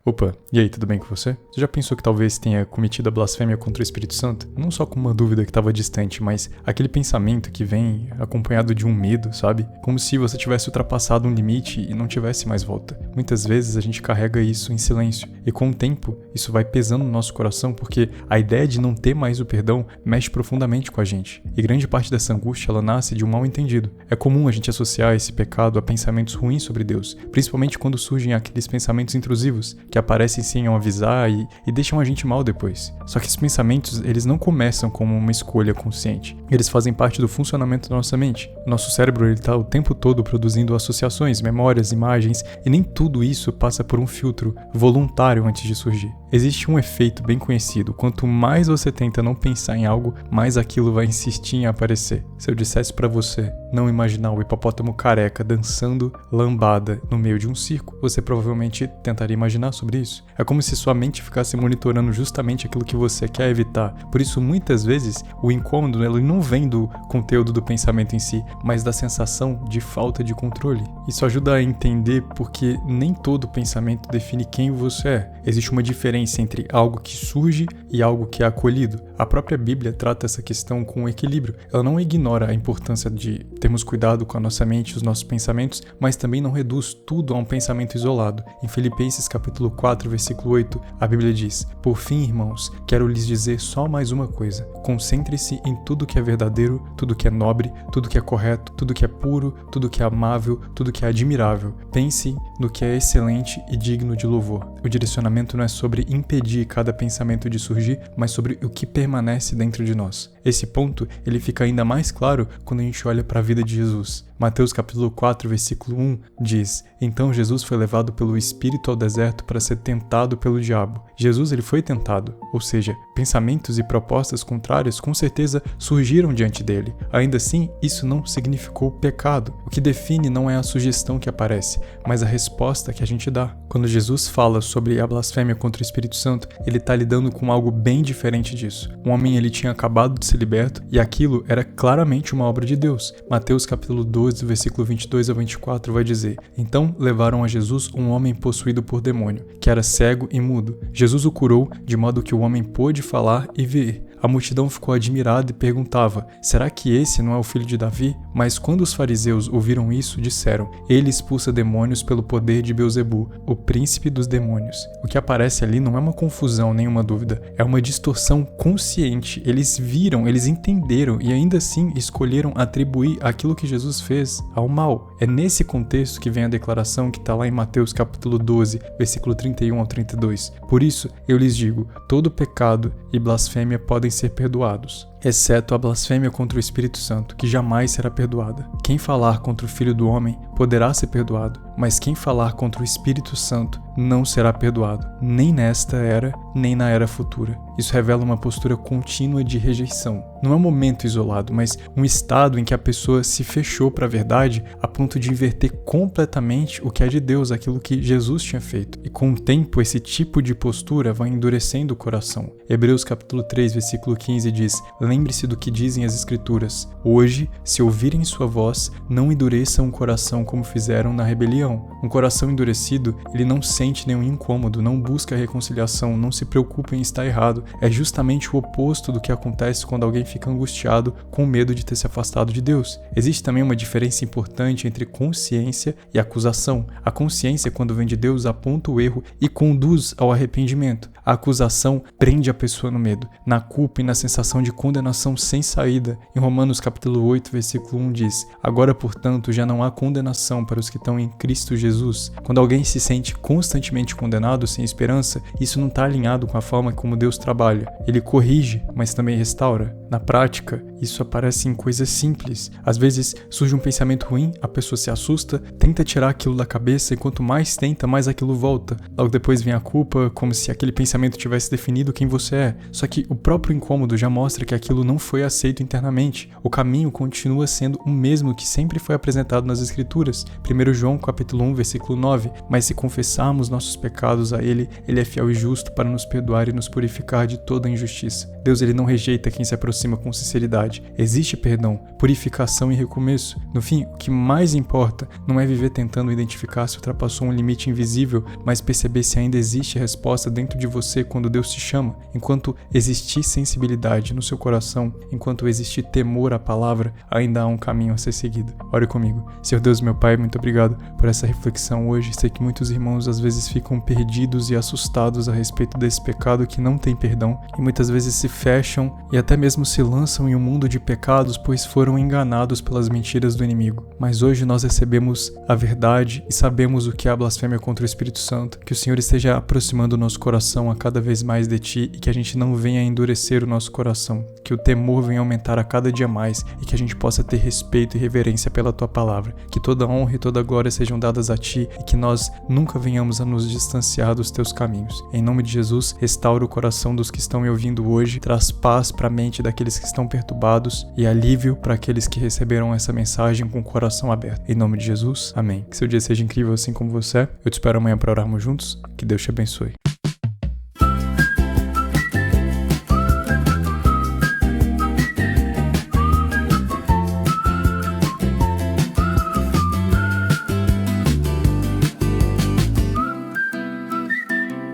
Opa, e aí, tudo bem com você? Você já pensou que talvez tenha cometido a blasfêmia contra o Espírito Santo? Não só com uma dúvida que estava distante, mas aquele pensamento que vem acompanhado de um medo, sabe? Como se você tivesse ultrapassado um limite e não tivesse mais volta. Muitas vezes a gente carrega isso em silêncio, e com o tempo isso vai pesando no nosso coração porque a ideia de não ter mais o perdão mexe profundamente com a gente. E grande parte dessa angústia ela nasce de um mal entendido. É comum a gente associar esse pecado a pensamentos ruins sobre Deus, principalmente quando surgem aqueles pensamentos intrusivos que aparecem sem avisar e deixam a gente mal depois. Só que esses pensamentos, eles não começam como uma escolha consciente. Eles fazem parte do funcionamento da nossa mente. O nosso cérebro ele está o tempo todo produzindo associações, memórias, imagens, e nem tudo isso passa por um filtro voluntário antes de surgir. Existe um efeito bem conhecido. Quanto mais você tenta não pensar em algo, mais aquilo vai insistir em aparecer. Se eu dissesse pra você não imaginar o hipopótamo careca dançando lambada no meio de um circo, você provavelmente tentaria imaginar sobre isso. É como se sua mente ficasse monitorando justamente aquilo que você quer evitar. Por isso, muitas vezes, o incômodo ele não vem do conteúdo do pensamento em si, mas da sensação de falta de controle. Isso ajuda a entender porque nem todo pensamento define quem você é. Existe uma diferença entre algo que surge e algo que é acolhido. A própria Bíblia trata essa questão com equilíbrio. Ela não ignora a importância de termos cuidado com a nossa mente e os nossos pensamentos, mas também não reduz tudo a um pensamento isolado. Em Filipenses capítulo 4, versículo 8, a Bíblia diz: "Por fim, irmãos, quero lhes dizer só mais uma coisa. Concentre-se em tudo que é verdadeiro, tudo que é nobre, tudo que é correto, tudo que é puro, tudo que é amável, tudo que é admirável. Pense no que é excelente e digno de louvor." O direcionamento não é sobre impedir cada pensamento de surgir, mas sobre o que permanece dentro de nós. Esse ponto, ele fica ainda mais claro quando a gente olha para a vida de Jesus. Mateus capítulo 4, versículo 1 diz: "Então Jesus foi levado pelo Espírito ao deserto para ser tentado pelo diabo." Jesus ele foi tentado, ou seja, pensamentos e propostas contrárias com certeza surgiram diante dele. Ainda assim, isso não significou pecado. O que define não é a sugestão que aparece, mas a resposta que a gente dá. Quando Jesus fala sobre a blasfêmia contra o Espírito Santo, ele está lidando com algo bem diferente disso. Um homem ele tinha acabado de ser liberto e aquilo era claramente uma obra de Deus. Mateus capítulo 12, versículo 22 a 24 vai dizer: "Então levaram a Jesus um homem possuído por demônio, que era cego e mudo. Jesus o curou, de modo que o homem pôde falar e ver. A multidão ficou admirada e perguntava: será que esse não é o filho de Davi? Mas quando os fariseus ouviram isso, disseram: ele expulsa demônios pelo poder de Beelzebu, o príncipe dos demônios." O que aparece ali não é uma confusão, nem uma dúvida. É uma distorção consciente. Eles viram, eles entenderam e ainda assim escolheram atribuir aquilo que Jesus fez ao mal. É nesse contexto que vem a declaração que está lá em Mateus capítulo 12, versículo 31 ao 32. "Por isso, eu lhes digo, todo pecado e blasfêmia podem ser perdoados, exceto a blasfêmia contra o Espírito Santo, que jamais será perdoada. Quem falar contra o Filho do Homem poderá ser perdoado, mas quem falar contra o Espírito Santo não será perdoado, nem nesta era, nem na era futura." Isso revela uma postura contínua de rejeição. Não é um momento isolado, mas um estado em que a pessoa se fechou para a verdade a ponto de inverter completamente o que é de Deus, aquilo que Jesus tinha feito. E com o tempo, esse tipo de postura vai endurecendo o coração. Hebreus capítulo 3, versículo 15 diz: "Lembre-se do que dizem as Escrituras. Hoje, se ouvirem sua voz, não endureçam o coração como fizeram na rebelião." Um coração endurecido, ele não sente nenhum incômodo, não busca a reconciliação, não se preocupa em estar errado. É justamente o oposto do que acontece quando alguém fica angustiado com medo de ter se afastado de Deus. Existe também uma diferença importante entre consciência e acusação. A consciência, quando vem de Deus, aponta o erro e conduz ao arrependimento. A acusação prende a pessoa no medo, na culpa e na sensação de condenação sem saída. Em Romanos capítulo 8, versículo 1 diz: "Agora, portanto, já não há condenação para os que estão em Cristo Jesus." Quando alguém se sente constantemente condenado, sem esperança, isso não está alinhado com a forma como Deus trabalha. Ele corrige, mas também restaura. Na prática, isso aparece em coisas simples. Às vezes surge um pensamento ruim, a pessoa se assusta, tenta tirar aquilo da cabeça e quanto mais tenta, mais aquilo volta. Logo depois vem a culpa, como se aquele pensamento tivesse definido quem você é. Só que o próprio incômodo já mostra que aquilo não foi aceito internamente. O caminho continua sendo o mesmo que sempre foi apresentado nas Escrituras. 1 João capítulo 1, versículo 9: "Mas se confessarmos nossos pecados a Ele, Ele é fiel e justo para nos perdoar e nos purificar de toda injustiça." Deus ele não rejeita quem se aproxima aproxima com sinceridade. Existe perdão, purificação e recomeço. No fim, o que mais importa não é viver tentando identificar se ultrapassou um limite invisível, mas perceber se ainda existe resposta dentro de você quando Deus te chama. Enquanto existir sensibilidade no seu coração, enquanto existir temor à palavra, ainda há um caminho a ser seguido. Ore comigo. Senhor Deus, meu Pai, muito obrigado por essa reflexão hoje. Sei que muitos irmãos às vezes ficam perdidos e assustados a respeito desse pecado que não tem perdão, e muitas vezes se fecham e até mesmo se lançam em um mundo de pecados, pois foram enganados pelas mentiras do inimigo. Mas hoje nós recebemos a verdade e sabemos o que é a blasfêmia contra o Espírito Santo. Que o Senhor esteja aproximando o nosso coração a cada vez mais de Ti e que a gente não venha endurecer o nosso coração. Que o temor venha aumentar a cada dia mais e que a gente possa ter respeito e reverência pela Tua palavra. Que toda honra e toda glória sejam dadas a Ti e que nós nunca venhamos a nos distanciar dos Teus caminhos. Em nome de Jesus, restaura o coração dos que estão me ouvindo hoje, traz paz para a mente daqueles que estão perturbados e alívio para aqueles que receberam essa mensagem com o coração aberto. Em nome de Jesus, amém. Que seu dia seja incrível assim como você é. Eu te espero amanhã para orarmos juntos. Que Deus te abençoe.